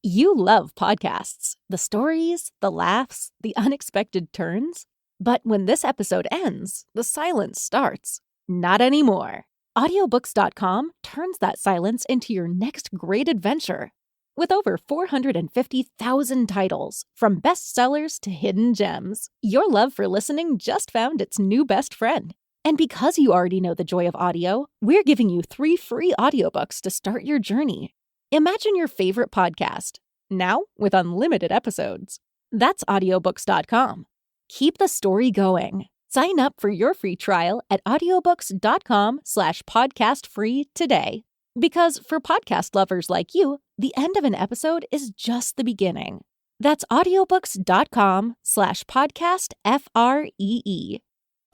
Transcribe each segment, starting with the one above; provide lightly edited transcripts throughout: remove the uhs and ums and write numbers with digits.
You love podcasts, the stories, the laughs, the unexpected turns. But when this episode ends, the silence starts. Not anymore. Audiobooks.com turns that silence into your next great adventure. With over 450,000 titles, from bestsellers to hidden gems, your love for listening just found its new best friend. And because you already know the joy of audio, we're giving you 3 free audiobooks to start your journey. Imagine your favorite podcast, now with unlimited episodes. That's audiobooks.com. Keep the story going. Sign up for your free trial at audiobooks.com/podcastfree today. Because for podcast lovers like you, the end of an episode is just the beginning. That's audiobooks.com/podcastfree.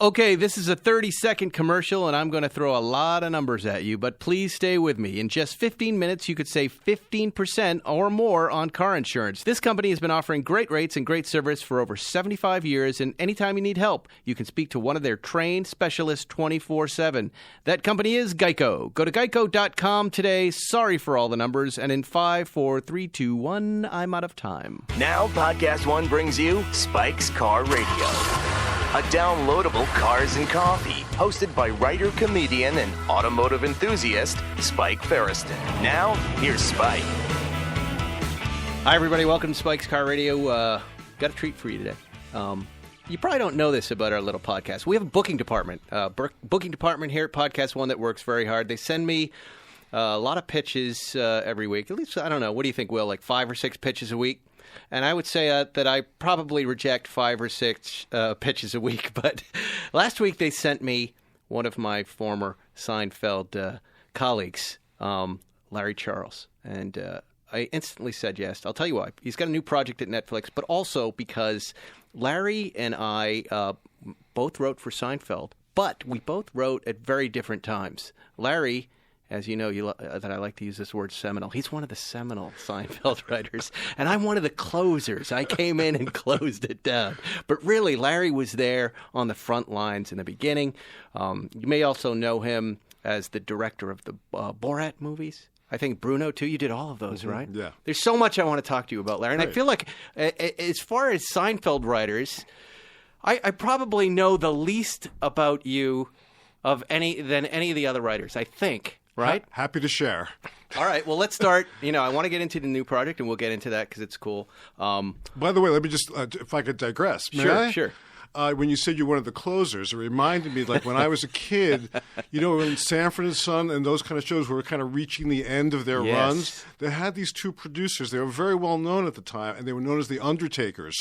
Okay, this is a 30-second commercial, and I'm going to throw a lot of numbers at you, but please stay with me. In just 15 minutes, you could save 15% or more on car insurance. This company has been offering great rates and great service for over 75 years, and anytime you need help, you can speak to one of their trained specialists 24/7. That company is Geico. Go to geico.com today. Sorry for all the numbers, and in 5, 4, 3, 2, 1, I'm out of time. Now, Podcast One brings you Spike's Car Radio. A downloadable cars and coffee, hosted by writer, comedian, and automotive enthusiast, Spike Ferriston. Now, here's Spike. Hi, everybody. Welcome to Spike's Car Radio. Got a treat for you today. You probably don't know this about our little podcast. We have a booking department. Booking department here at Podcast One that works very hard. They send me a lot of pitches every week. At least, I don't know. What do you think, Will? Like 5 or 6 pitches a week? And I would say that I probably reject 5 or 6 pitches a week. But last week they sent me one of my former Seinfeld colleagues, Larry Charles. And I instantly said yes. I'll tell you why. He's got a new project at Netflix, but also because Larry and I both wrote for Seinfeld, but we both wrote at very different times. Larry, as you know, that I like to use this word seminal. He's one of the seminal Seinfeld writers, and I'm one of the closers. I came in and closed it down. But really, Larry was there on the front lines in the beginning. You may also know him as the director of the Borat movies. I think Bruno, too. You did all of those, right? Yeah. There's so much I want to talk to you about, Larry. And I feel like as far as Seinfeld writers, I probably know the least about you than any of the other writers, I think. Right? Happy to share. All right. Well, let's start. I want to get into the new project, and we'll get into that because it's cool. By the way, let me just, if I could digress. May I? Sure. When you said you're one of the closers, it reminded me, like when I was a kid, when Sanford and Son and those kind of shows were kind of reaching the end of their runs, they had these 2 producers. They were very well known at the time, and they were known as the Undertakers.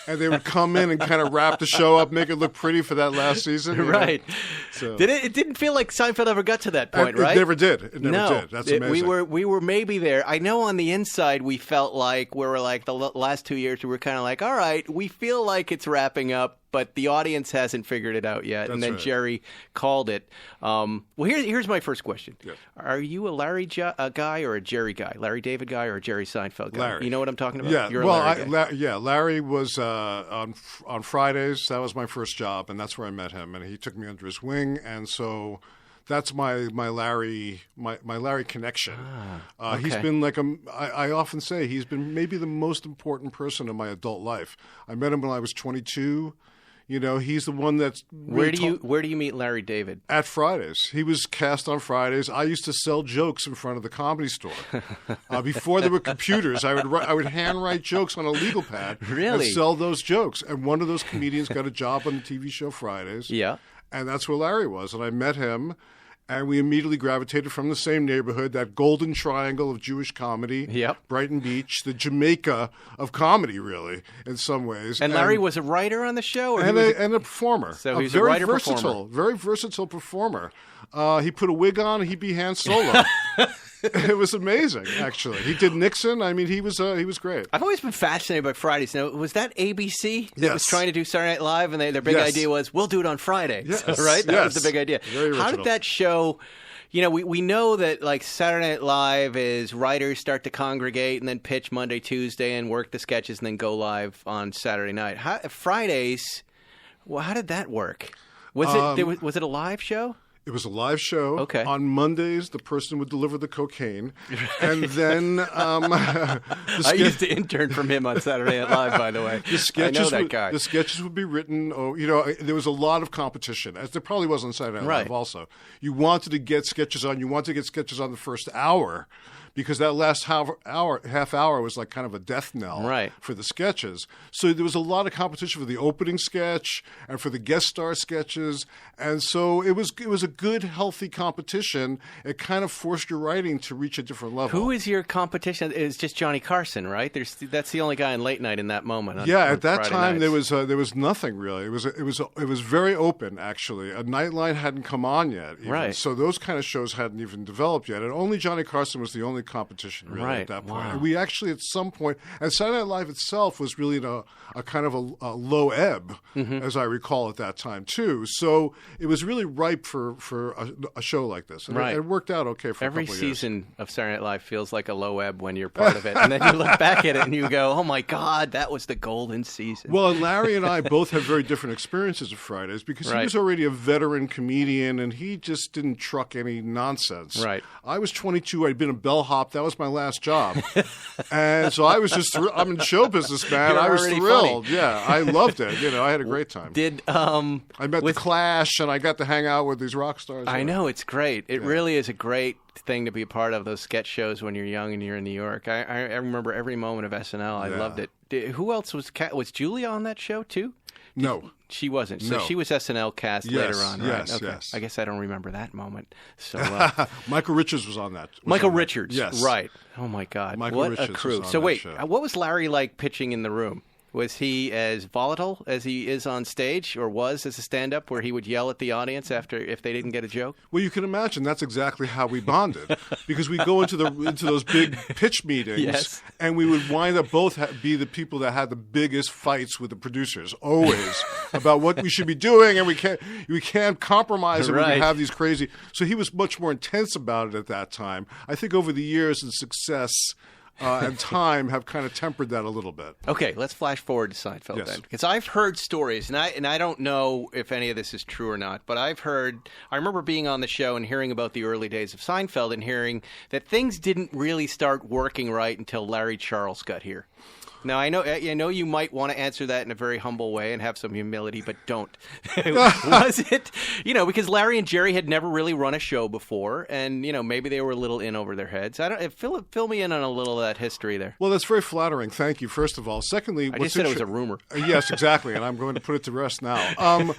And they would come in and kind of wrap the show up, make it look pretty for that last season. Right. So. It didn't feel like Seinfeld ever got to that point, right? It never did. It never did. That's amazing. We were maybe there. I know on the inside we felt like we were like the last 2 years we were kind of like, all right, we feel like it's wrapping up, but the audience hasn't figured it out yet. That's and then right. Jerry called it. Well, here's my first question. Yes. Are you a Larry guy or a Jerry guy? Larry David guy or a Jerry Seinfeld guy? Larry. You know what I'm talking about? Yeah. You're a Larry guy. Larry was on Fridays. That was my first job, and that's where I met him. And he took me under his wing, and so that's my Larry connection. Okay. He's been like I often say he's been maybe the most important person in my adult life. I met him when I was 22. He's the one that's really Where do you meet Larry David? At Fridays. He was cast on Fridays. I used to sell jokes in front of the Comedy Store. Before there were computers, I would handwrite jokes on a legal pad Really? and sell those jokes. And one of those comedians got a job on the TV show Fridays. Yeah. And that's where Larry was. And I met him, and we immediately gravitated from the same neighborhood, that golden triangle of Jewish comedy. Yep. Brighton Beach, the Jamaica of comedy, really, in some ways. And Larry was a writer on the show? And a performer. So he's a writer-performer. Very versatile performer. He put a wig on, and he'd be Han Solo. It was amazing, actually. He did Nixon. I mean, he was great. I've always been fascinated by Fridays. Now, was that ABC that Yes. was trying to do Saturday Night Live, and their big idea was, we'll do it on Friday, Yes. right? That was Yes. the big idea. Very original. How did that show... we know that like Saturday Night Live is writers start to congregate and then pitch Monday, Tuesday, and work the sketches and then go live on Saturday night. Fridays, well, how did that work? Was it a live show? It was a live show. Okay. On Mondays, the person would deliver the cocaine. And then... I used to intern from him on Saturday Night Live, by the way. I know that guy. The sketches would be written. There was a lot of competition, as there probably was on Saturday Night Live also. You wanted to get sketches on. You wanted to get sketches on the first hour, because that last half hour was like kind of a death knell for the sketches. So there was a lot of competition for the opening sketch and for the guest star sketches. And so it was a good, healthy competition. It kind of forced your writing to reach a different level. Who is your competition? It's just Johnny Carson, right? That's the only guy in late night in that moment. At that time there was nothing really. It was very open actually. A Nightline hadn't come on yet, even. Right? So those kind of shows hadn't even developed yet, and only Johnny Carson was the only competition really at that point. Wow. And we actually at some point, and Saturday Night Live itself was really in a kind of a low ebb, as I recall at that time too. So it was really ripe for a show like this, and it worked out okay for every a couple of years. season of Saturday Night Live feels like a low ebb when you're part of it, and then you look back at it and you go, "Oh my God, that was the golden season." Well, and Larry and I both have very different experiences of Fridays because he was already a veteran comedian and he just didn't truck any nonsense. Right. I was 22. I'd been a bellhop. That was my last job. And so I was just I'm in show business, man. I was thrilled. Funny. Yeah, I loved it. I had a great time. I met The Clash, and I got to hang out with these rock stars. I know, it's great. It really is a great thing to be a part of, those sketch shows when you're young and you're in New York. I remember every moment of SNL. I loved it. Who else was Julia on that show too? No. She wasn't. So she was SNL cast later on, right? Yes. I guess I don't remember that moment. So Michael Richards was on that. Michael Richards. Yes. Right. Oh, my God. Michael Richards a crew. was on So that wait, show. what was Larry like pitching in the room? Was he as volatile as he is on stage, or was as a stand-up, where he would yell at the audience if they didn't get a joke? Well, you can imagine that's exactly how we bonded, because we go into those big pitch meetings, and we would wind up both be the people that had the biggest fights with the producers, always about what we should be doing, and we can't compromise, and we can have these crazy. So he was much more intense about it at that time. I think over the years, the success and time have kind of tempered that a little bit. Okay, let's flash forward to Seinfeld then, because I've heard stories, and I don't know if any of this is true or not, but I remember being on the show and hearing about the early days of Seinfeld and hearing that things didn't really start working right until Larry Charles got here. Now, I know you might want to answer that in a very humble way and have some humility, but don't. Was it? Because Larry and Jerry had never really run a show before, and, maybe they were a little in over their heads. Fill me in on a little of that history there. Well, that's very flattering. Thank you, first of all. Secondly, I just said it was a rumor. Yes, exactly, and I'm going to put it to rest now.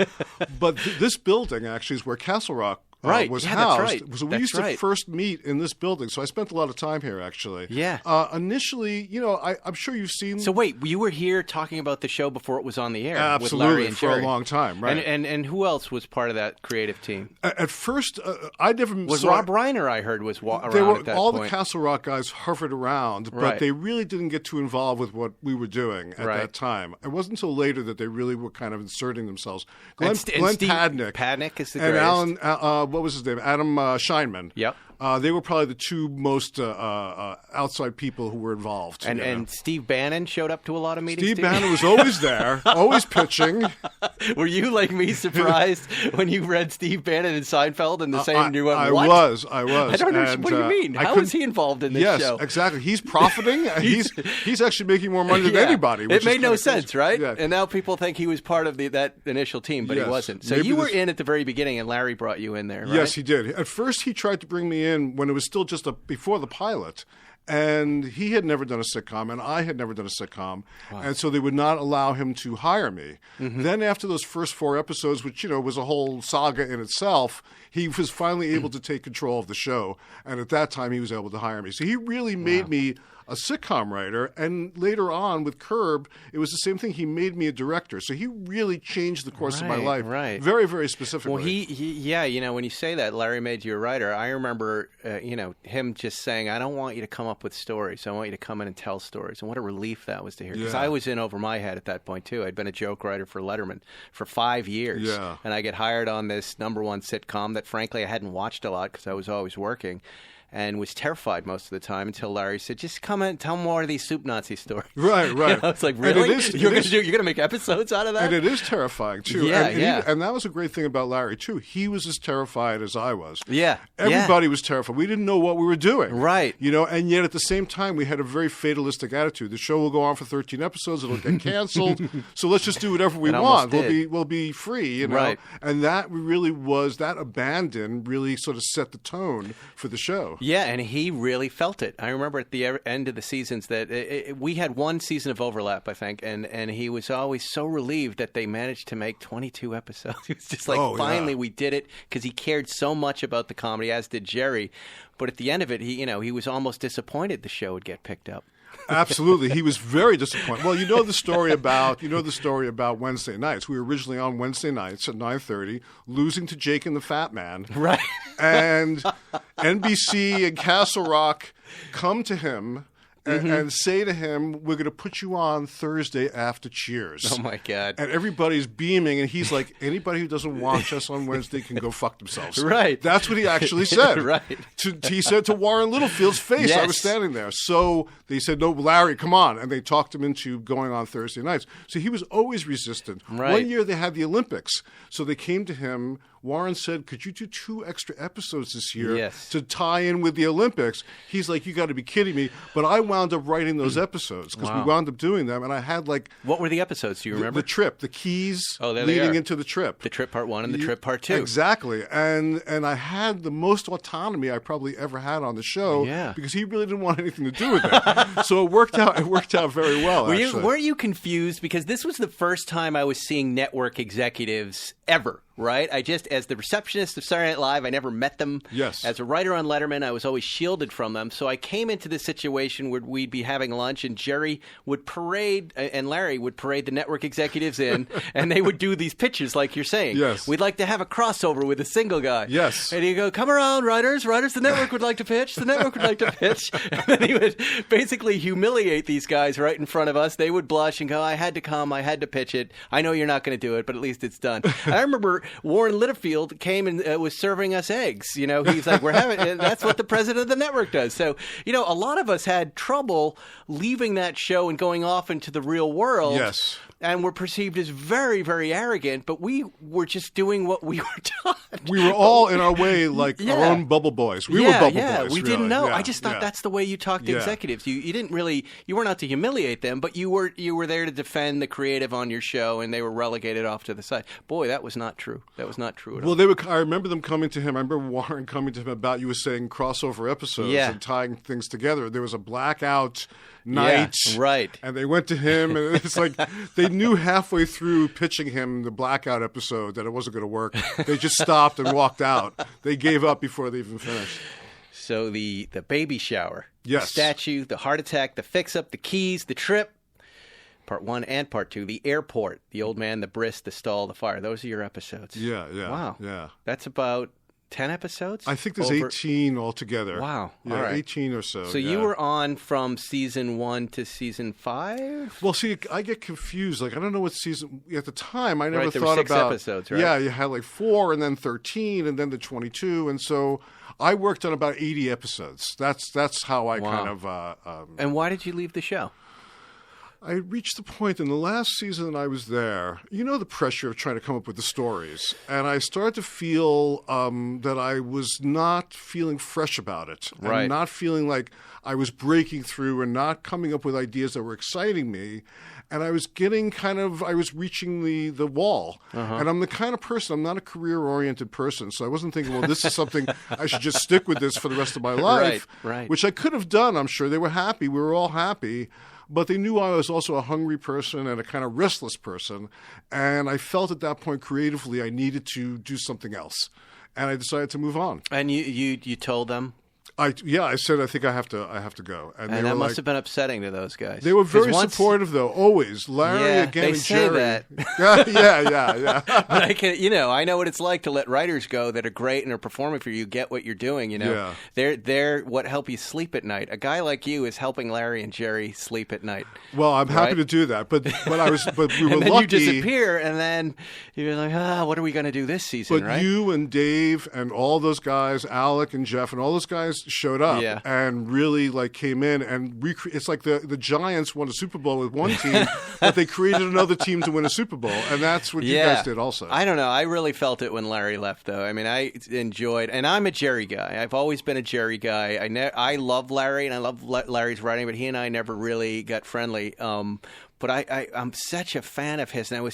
But this building actually is where Castle Rock was housed. That's right. So we used to first meet in this building. So I spent a lot of time here, actually. Yeah. Initially, I'm sure you've seen. So wait, you were here talking about the show before it was on the air. Absolutely, with Larry and Jerry for a long time, right? And who else was part of that creative team? At first, I never was Rob Reiner. I heard was around at that all point. The Castle Rock guys hovered around, but they really didn't get too involved with what we were doing at that time. It wasn't until later that they really were kind of inserting themselves. Glenn Padnick is the greatest. And Alan, what was his name? Adam Scheinman. Yep. They were probably the two most outside people who were involved. And Steve Bannon showed up to a lot of meetings. Steve Bannon was always there, always pitching. Were you, like me, surprised when you read Steve Bannon in Seinfeld and the same? And you went, I what? was. I don't understand. What do you mean? How is he involved in this show? Yes, exactly. He's profiting. he's actually making more money than anybody. It made no sense, right? Yeah. And now people think he was part of that initial team, but he wasn't. So you were in at the very beginning, and Larry brought you in there, right? Yes, he did. At first, he tried to bring me in when it was still just before the pilot. And he had never done a sitcom, and I had never done a sitcom. Wow. And so they would not allow him to hire me. Mm-hmm. Then after those first 4 episodes, which, was a whole saga in itself, he was finally able to take control of the show. And at that time, he was able to hire me. So he really made me a sitcom writer. And later on with Curb, it was the same thing. He made me a director. So he really changed the course of my life very, very specifically. Well, when you say that, Larry made you a writer, I remember, him just saying, I don't want you to come up with stories. I want you to come in and tell stories. And what a relief that was to hear. Because I was in over my head at that point, too. I'd been a joke writer for Letterman for 5 years. Yeah. And I get hired on this #1 sitcom that, frankly, I hadn't watched a lot because I was always working. and was terrified most of the time until Larry said, "Just come in, tell more of these soup Nazi stories." Right. I was like, "Really? You're going to make episodes out of that?" And it is terrifying too. And that was a great thing about Larry too. He was as terrified as I was. Yeah. Everybody was terrified. We didn't know what we were doing. Right. And yet at the same time, we had a very fatalistic attitude. The show will go on for 13 episodes. It'll get canceled. So let's just do whatever we want. We'll be free. Right. And that really was that abandon really sort of set the tone for the show. Yeah, and he really felt it. I remember at the end of the seasons that we had one season of overlap, I think, and he was always so relieved that they managed to make 22 episodes. He was just like, finally we did it, because he cared so much about the comedy, as did Jerry. But at the end of it, he was almost disappointed the show would get picked up. Absolutely, he was very disappointed. Well, you know the story about Wednesday nights. We were originally on Wednesday nights at 9:30, losing to Jake and the Fat Man. Right. And NBC and Castle Rock come to him and say to him, "We're going to put you on Thursday after Cheers." Oh, my God. And everybody's beaming, and he's like, "Anybody who doesn't watch us on Wednesday can go fuck themselves." Right. That's what he actually said. Right. He said to Warren Littlefield's face. Yes. I was standing there. So they said, "No, Larry, come on." And they talked him into going on Thursday nights. So he was always resistant. Right. One year they had the Olympics. So they came to him. Warren said, "Could you do 2 extra episodes this year to tie in with the Olympics?" He's like, "You got to be kidding me." But I wound up writing those episodes because we wound up doing them. And I had What were the episodes? Do you remember? The trip, the keys there leading into the trip. The trip part 1 and the trip part 2. Exactly. And I had the most autonomy I probably ever had on the show because he really didn't want anything to do with it. So it worked out very well, Weren't you confused? Because this was the first time I was seeing network executives ever. Right? As the receptionist of Saturday Night Live, I never met them. Yes. As a writer on Letterman, I was always shielded from them. So I came into this situation where we'd be having lunch, and Jerry would parade, and Larry would parade the network executives in, and they would do these pitches like you're saying. Yes. We'd like to have a crossover with a single guy. Yes. And he'd go, "Come around, writers, the network would like to pitch, the network would like to pitch." And then he would basically humiliate these guys right in front of us. They would blush and go, "I had to come, I had to pitch it. I know you're not going to do it, but at least it's done." I remember Warren Littlefield came and was serving us eggs. He's like, "We're having." That's what the president of the network does. So, a lot of us had trouble leaving that show and going off into the real world. Yes. And were perceived as very, very arrogant, but we were just doing what we were taught. We were all, in our way, like our own bubble boys. We were bubble boys. We didn't know. Yeah, I just thought that's the way you talk to executives. You didn't really, you weren't out to humiliate them, but you were there to defend the creative on your show, and they were relegated off to the side. Boy, that was not true. That was not true at all. Well, I remember them coming to him. I remember Warren coming to him about, you were saying, crossover episodes and tying things together. There was a blackout night. Yeah, right. And they went to him, and it's like they knew halfway through pitching him the blackout episode that it wasn't going to work. They just stopped and walked out. They gave up before they even finished. So the baby shower, the statue, the heart attack, the fix-up, the keys, the trip, part 1 and part 2, the airport, the old man, the bris, the stall, the fire. Those are your episodes. Yeah. Wow. Yeah. That's about 10 episodes? I think there's 18 altogether. Wow. Yeah, all right. 18 or so. So you were on from season 1 to season 5? Well, see, I get confused. Like, I don't know what season. At the time, I never there thought were 6 about episodes, right? Yeah, you had like 4 and then 13 and then the 22. And so I worked on about 80 episodes. That's how I kind of. And why did you leave the show? I reached the point in the last season that I was there, the pressure of trying to come up with the stories. And I started to feel that I was not feeling fresh about it. Right. And not feeling like I was breaking through and not coming up with ideas that were exciting me. And I was reaching the wall. Uh-huh. And I'm the kind of person, I'm not a career-oriented person. So I wasn't thinking, well, this is something I should just stick with this for the rest of my life. Right. Which I could have done, I'm sure. They were happy. We were all happy. But they knew I was also a hungry person and a kind of restless person. And I felt at that point creatively I needed to do something else. And I decided to move on. And you told them? I said, I think I have to go. And that must have been upsetting to those guys. They were very supportive, though, always. Larry, again, and Jerry. They say that. yeah. But I know what it's like to let writers go that are great and are performing for you, get what you're doing, Yeah. They're what help you sleep at night. A guy like you is helping Larry and Jerry sleep at night. Well, I'm happy to do that, but we were and then lucky. You disappear, and then you're like, what are we going to do this season, But you and Dave and all those guys, Alec and Jeff and all those guys, showed up Yeah. and really like came in and it's like the Giants won a Super Bowl with one team, but they created another team to win a Super Bowl, and that's what you guys did also. I don't know. I really felt it when Larry left, though. I mean, I enjoyed, and I'm a Jerry guy. I've always been a Jerry guy. I love Larry, and I love Larry's writing, but he and I never really got friendly. But I'm such a fan of his, and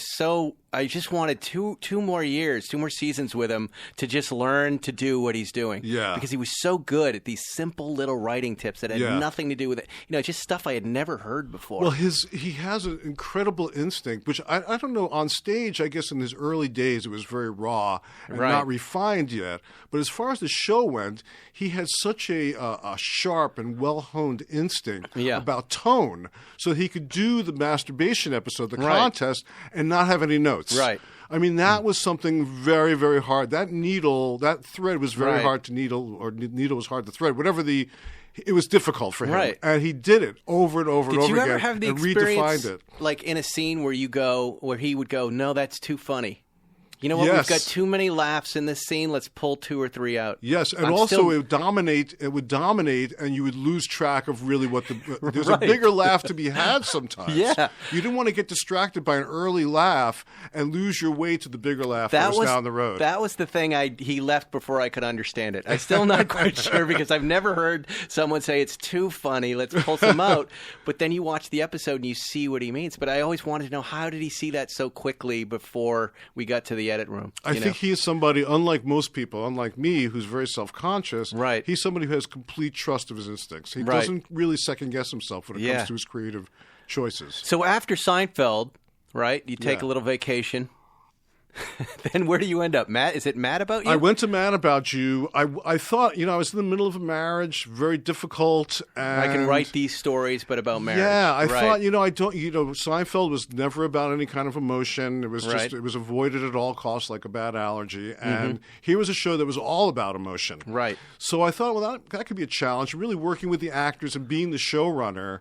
I just wanted two more seasons with him to just learn to do what he's doing. Yeah. Because he was so good at these simple little writing tips that had nothing to do with it. Just stuff I had never heard before. Well, he has an incredible instinct, which I don't know, on stage, I guess in his early days it was very raw and not refined yet. But as far as the show went, he had such a sharp and well-honed instinct about tone, so he could do the masturbation episode, the contest, and not have any notes. Right. I mean, that was something very, very hard. That thread was very hard to needle, or needle was hard to thread. It was difficult for him. Right. And he did it over and over and over again. Did you ever have the and experience, redefined it. like in a scene where he would go, no, that's too funny. You know what? Yes. We've got too many laughs in this scene. Let's pull 2 or 3 out. Yes, and it would dominate. It would dominate, and you would lose track of really what there's a bigger laugh to be had sometimes. Yeah, you didn't want to get distracted by an early laugh and lose your way to the bigger laugh that was down the road. That was the thing he left before I could understand it. I'm still not quite sure because I've never heard someone say it's too funny. Let's pull some out. But then you watch the episode and you see what he means. But I always wanted to know, how did he see that so quickly before we got to the edit room? I think he is somebody, unlike most people, unlike me, who's very self-conscious. Right. He's somebody who has complete trust of his instincts. He doesn't really second-guess himself when it comes to his creative choices. So after Seinfeld, right, you take a little vacation. Then where do you end up? Is it Mad About You? I went to Mad About You. I thought, I was in the middle of a marriage, very difficult. And I can write these stories, but about marriage. Yeah, I thought, I don't, Seinfeld was never about any kind of emotion. It was just, it was avoided at all costs like a bad allergy. And here was a show that was all about emotion. Right. So I thought, well, that could be a challenge. Really working with the actors and being the showrunner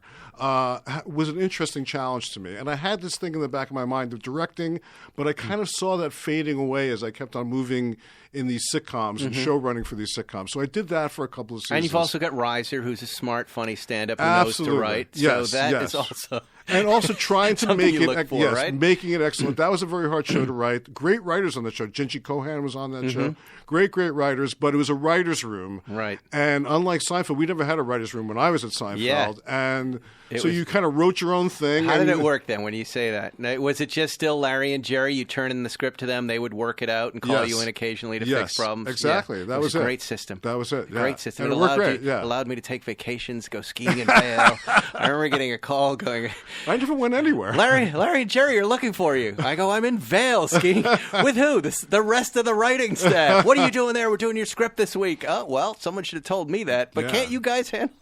was an interesting challenge to me. And I had this thing in the back of my mind of directing, but I kind of saw that fading away as I kept on moving in these sitcoms and show running for these sitcoms. So I did that for a couple of seasons. And you've also got Reiser, who's a smart, funny stand-up who knows to write. Yes, so that is also... And also trying to make it, making it excellent. That was a very hard show to write. Great writers on that show. Gingy Cohan was on that show. Great writers, but it was a writer's room. Right. And unlike Seinfeld, we never had a writer's room when I was at Seinfeld. Yeah. And you kind of wrote your own thing. How did it work then when you say that? Was it just still Larry and Jerry? You turn in the script to them, they would work it out and call you in occasionally to fix problems? Exactly. That was a it. Great system. That was it. Yeah. Great system. And it worked great. allowed me to take vacations, go skiing in Vail. I remember getting a call going... I never went anywhere. Larry and Jerry are looking for you. I go, I'm in Vail skiing. With who? The rest of the writing staff. What are you doing there? We're doing your script this week. Oh, well, someone should have told me that. But can't you guys handle it?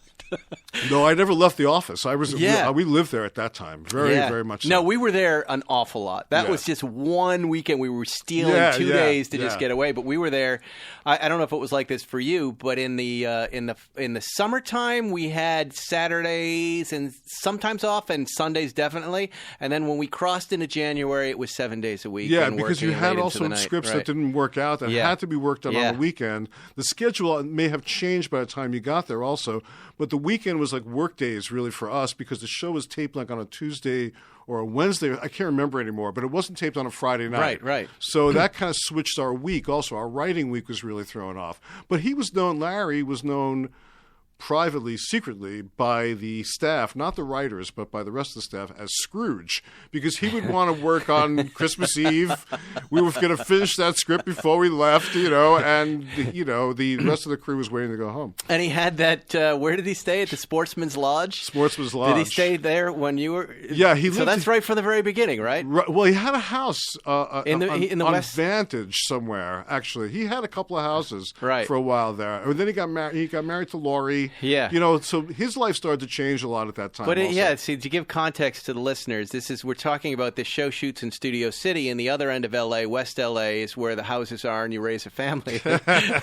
No, I never left the office. We lived there at that time. Very much so. No, we were there an awful lot. That was just one weekend. We were stealing 2 days to just get away. But we were there. I don't know if it was like this for you, but in the summertime we had Saturdays and sometimes off and Sundays definitely. And then when we crossed into January, it was 7 days a week. Yeah, because you had also scripts that didn't work out that had to be worked on the weekend. The schedule may have changed by the time you got there also. But the weekend was like work days really for us because the show was taped like on a Tuesday or a Wednesday. I can't remember anymore, but it wasn't taped on a Friday night. Right. So that kind of switched our week. Also, our writing week was really thrown off. But Larry was known privately, secretly, by the staff, not the writers, but by the rest of the staff, as Scrooge, because he would want to work on Christmas Eve. We were going to finish that script before we left, and, the rest of the crew was waiting to go home. And he had that, where did he stay? At the Sportsman's Lodge? Sportsman's Lodge. Did he stay there when you were? Yeah, he lived. So that's right from the very beginning, right? Well, he had a house in the on West Vantage somewhere, actually. He had a couple of houses for a while there. And then he got married to Laurie. comedy. Yeah. So his life started to change a lot at that time. But also. see, to give context to the listeners, we're talking about this show shoots in Studio City, and the other end of L.A., West L.A., is where the houses are and you raise a family.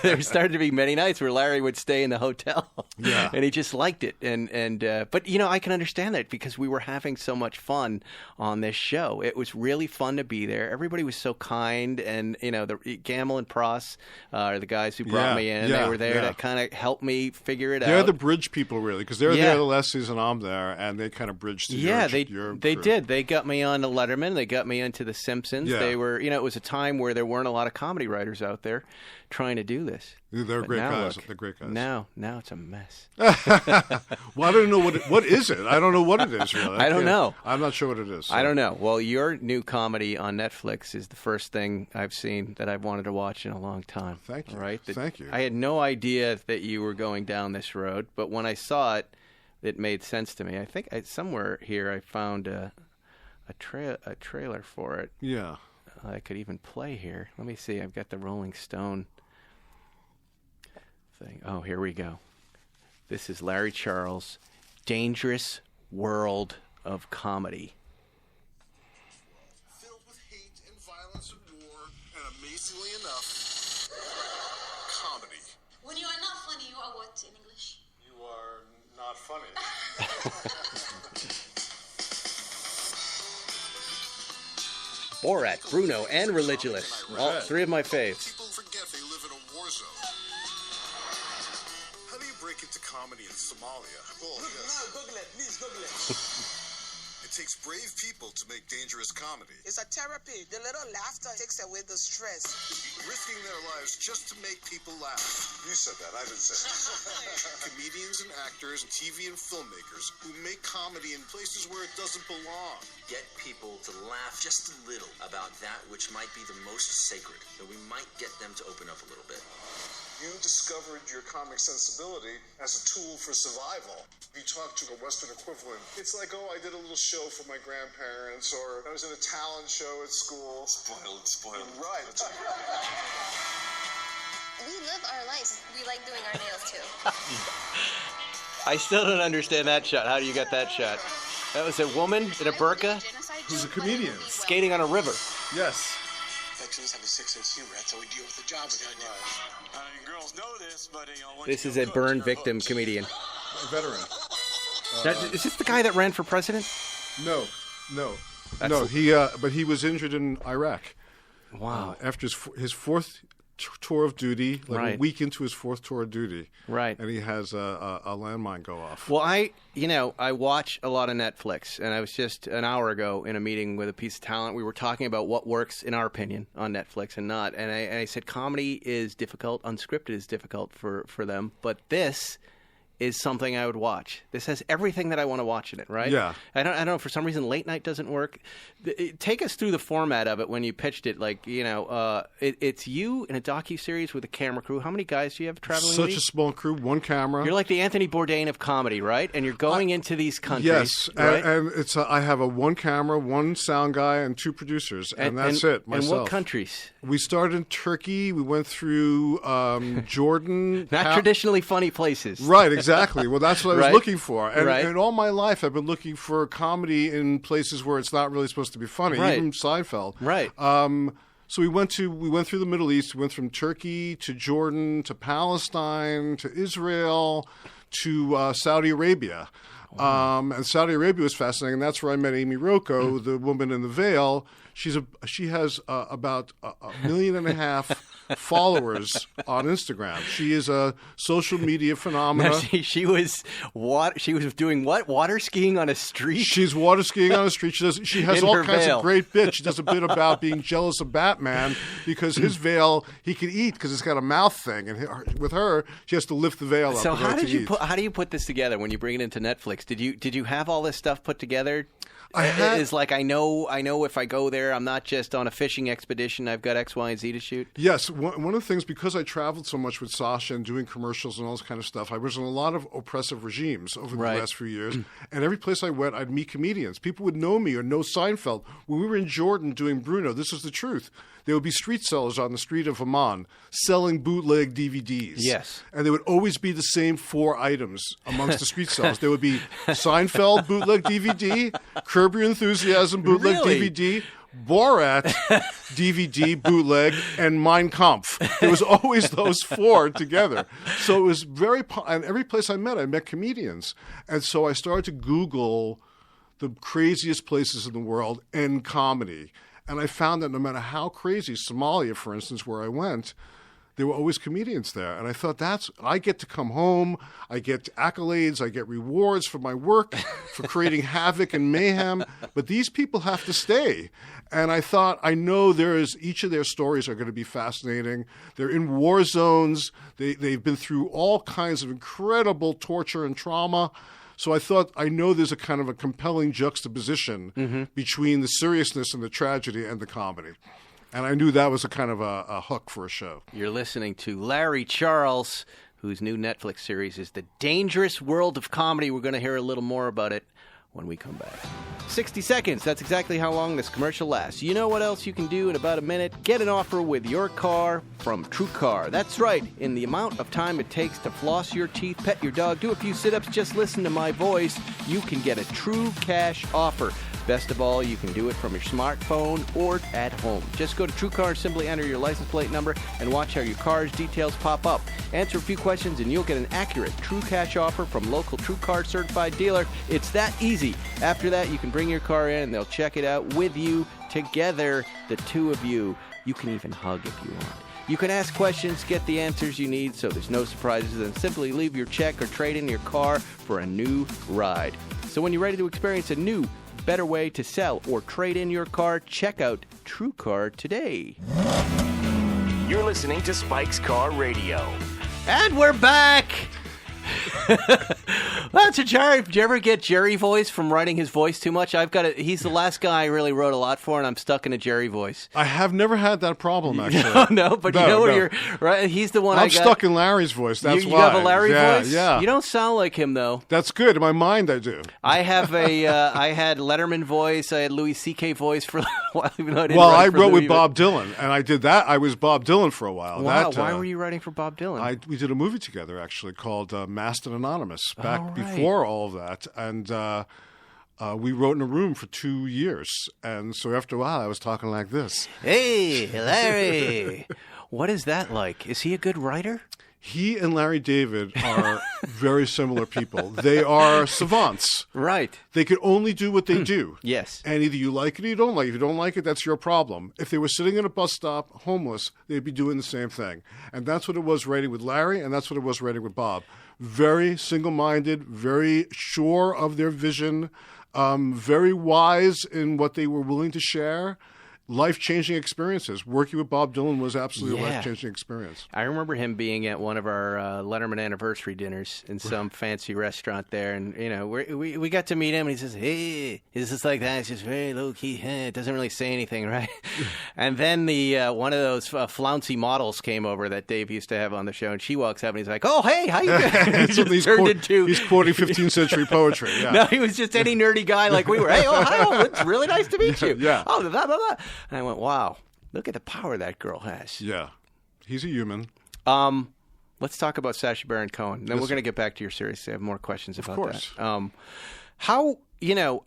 There started to be many nights where Larry would stay in the hotel, and he just liked it. But I can understand that because we were having so much fun on this show. It was really fun to be there. Everybody was so kind, and the Gamble and Pross are the guys who brought me in. They were there to kind of help me figure it out. They're the bridge people, really, because they're there the last season I'm there, and they kind of bridged to your they did. They got me on to Letterman. They got me into The Simpsons. Yeah. They were, it was a time where there weren't a lot of comedy writers out there trying to do this. They're great guys. Look, they're great guys. Now it's a mess. Well, I don't know what is it. I don't know what it is, really. I don't know. I'm not sure what it is. So. I don't know. Well, your new comedy on Netflix is the first thing I've seen that I've wanted to watch in a long time. Thank you. Right? Thank you. I had no idea that you were going down this road, but when I saw it, it made sense to me. I think somewhere here I found a trailer for it. Yeah. I could even play here. Let me see. I've got the Rolling Stone thing. Oh, here we go. This is Larry Charles' Dangerous World of Comedy. Filled with hate and violence and war, and amazingly enough, comedy. When you are not funny, you are what in English? You are not funny. Borat, Bruno, and Religulous. All three of my faves. People forget they live in a war zone. How do you break into comedy in Somalia? Oh, yes. Google it, please Google it. It takes brave people to make dangerous comedy, It's a therapy. The little laughter takes away the stress. risking their lives just to make people laugh. You said that, I didn't say that. Comedians and actors, TV and filmmakers who make comedy in places where it doesn't belong. Get people to laugh just a little about that which might be the most sacred, and we might get them to open up a little bit. You discovered your comic sensibility as a tool for survival. You talk to the Western equivalent. It's like, oh, I did a little show for my grandparents, or I was in a talent show at school. Spoiled. Right. We live our lives. We like doing our nails too. I still don't understand that shot. How do you get that shot? That was a woman in a burqa Who's a comedian? skating on a river. Yes. Veterans have a 6-inch humor. That's how we deal with the job we gotta do. Girls know this, but This is a burn victim comedian. A veteran. Is this the guy that ran for president? No. That's But he was injured in Iraq. Wow. After his fourth tour of duty, Right. a week into his fourth tour of duty. Right. And he has a landmine go off. Well, I watch a lot of Netflix, and I was just an hour ago in a meeting with a piece of talent. We were talking about what works, in our opinion, on Netflix and not. And I said comedy is difficult, unscripted is difficult for them, but this is something I would watch. This has everything that I want to watch in it, right? Yeah. I don't know. For some reason, late night doesn't work. Take us through the format of it when you pitched it. Like, it's you in a docuseries with a camera crew. How many guys do you have traveling with Such you? a small crew, one camera. You're like the Anthony Bourdain of comedy, right? And you're going into these countries. Yes, right? and it's I have a one camera, one sound guy, and two producers, and that's it. Myself. And what countries? We started in Turkey. We went through Jordan. Not traditionally funny places. Right, exactly. Well, that's what I was Right. looking for. And, Right. and all my life, I've been looking for comedy in places where it's not really supposed to be funny, Right. even Seinfeld. Right. So we went through the Middle East. We went from Turkey to Jordan to Palestine to Israel to Saudi Arabia. And Saudi Arabia was fascinating, and that's where I met Amy Rocco, the woman in the veil. She has about 1.5 million followers on Instagram. She is a social media phenomenon. She was doing what? Water skiing on a street? She's water skiing on the street. She has In all her kinds veil. of great bits. She does a bit about being jealous of Batman because his veil he can eat because it's got a mouth thing, and with her she has to lift the veil up. So in order to eat. how do you put this together when you bring it into Netflix? Did you have all this stuff put together? Is like, I know if I go there, I'm not just on a fishing expedition. I've got X, Y, and Z to shoot. Yes. One of the things, because I traveled so much with Sasha and doing commercials and all this kind of stuff, I was in a lot of oppressive regimes over the last few years. And every place I went, I'd meet comedians. People would know me or know Seinfeld. When we were in Jordan doing Bruno, this is the truth. There would be street sellers on the street of Amman selling bootleg DVDs. Yes. And there would always be the same 4 items amongst the street sellers. There would be Seinfeld bootleg DVD, Curb Your Enthusiasm bootleg DVD, Borat DVD bootleg, and Mein Kampf. There was always those 4 together. So it was and every place I met comedians. And so I started to Google the craziest places in the world in comedy. And I found that no matter how crazy, Somalia, for instance, where I went, there were always comedians there. And I thought, I get to come home, I get accolades, I get rewards for my work, for creating havoc and mayhem, but these people have to stay. And I thought, I know each of their stories are going to be fascinating. They're in war zones. They've been through all kinds of incredible torture and trauma. So I thought, I know there's a kind of a compelling juxtaposition between the seriousness and the tragedy and the comedy. And I knew that was a kind of a hook for a show. You're listening to Larry Charles, whose new Netflix series is The Dangerous World of Comedy. We're going to hear a little more about it when we come back. 60 seconds. That's exactly how long this commercial lasts. You know what else you can do in about a minute? Get an offer with your car from TrueCar. That's right. In the amount of time it takes to floss your teeth, pet your dog, do a few sit-ups, just listen to my voice, you can get a true cash offer. Best of all, you can do it from your smartphone or at home. Just go to TrueCar, simply enter your license plate number, and watch how your car's details pop up. Answer a few questions, and you'll get an accurate true cash offer from local TrueCar certified dealer. It's that easy. After that, you can bring your car in, and they'll check it out with you together, the two of you. You can even hug if you want. You can ask questions, get the answers you need, so there's no surprises, and simply leave your check or trade in your car for a new ride. So when you're ready to experience a new, better way to sell or trade in your car, check out TrueCar today. You're listening to Spike's Car Radio. And we're back! That's a Jerry. Did you ever get Jerry voice from writing his voice too much? He's the last guy I really wrote a lot for, and I'm stuck in a Jerry voice. I have never had that problem, actually. But you know where you're right. He's the one I'm stuck in Larry's voice. That's you why. You have a Larry voice? Yeah. You don't sound like him, though. That's good. In my mind, I do. I have I had Letterman voice. I had Louis C.K. voice for a while, even though I didn't I wrote with Bob Dylan, and I did that. I was Bob Dylan for a while. Wow. Why were you writing for Bob Dylan? We did a movie together, actually, called Masked and Anonymous, back before all of that. And we wrote in a room for 2 years. And so after a while, I was talking like this. Hey, Larry. What is that like? Is he a good writer? He and Larry David are very similar people. They are savants. Right. They can only do what they do. Yes. And either you like it or you don't like it. If you don't like it, that's your problem. If they were sitting in a bus stop, homeless, they'd be doing the same thing. And that's what it was writing with Larry, and that's what it was writing with Bob. Very single-minded, very sure of their vision, very wise in what they were willing to share. Life-changing experiences. Working with Bob Dylan was absolutely a life-changing experience. I remember him being at one of our Letterman anniversary dinners in some fancy restaurant there, and we got to meet him, and he says, "Hey, it's just like that. It's just very low key. It doesn't really say anything, right?" And then the one of those flouncy models came over that Dave used to have on the show, and she walks up, and he's like, "Oh, hey, how you doing?" He's quoting 15th century poetry. Yeah. No, he was just any nerdy guy like we were. Hey, hi, it's really nice to meet you. Yeah. Oh, blah blah blah. And I went, wow, look at the power that girl has. Yeah. He's a human. Let's talk about Sacha Baron Cohen. Then we're going to get back to your series. I have more questions about that. Of course. How,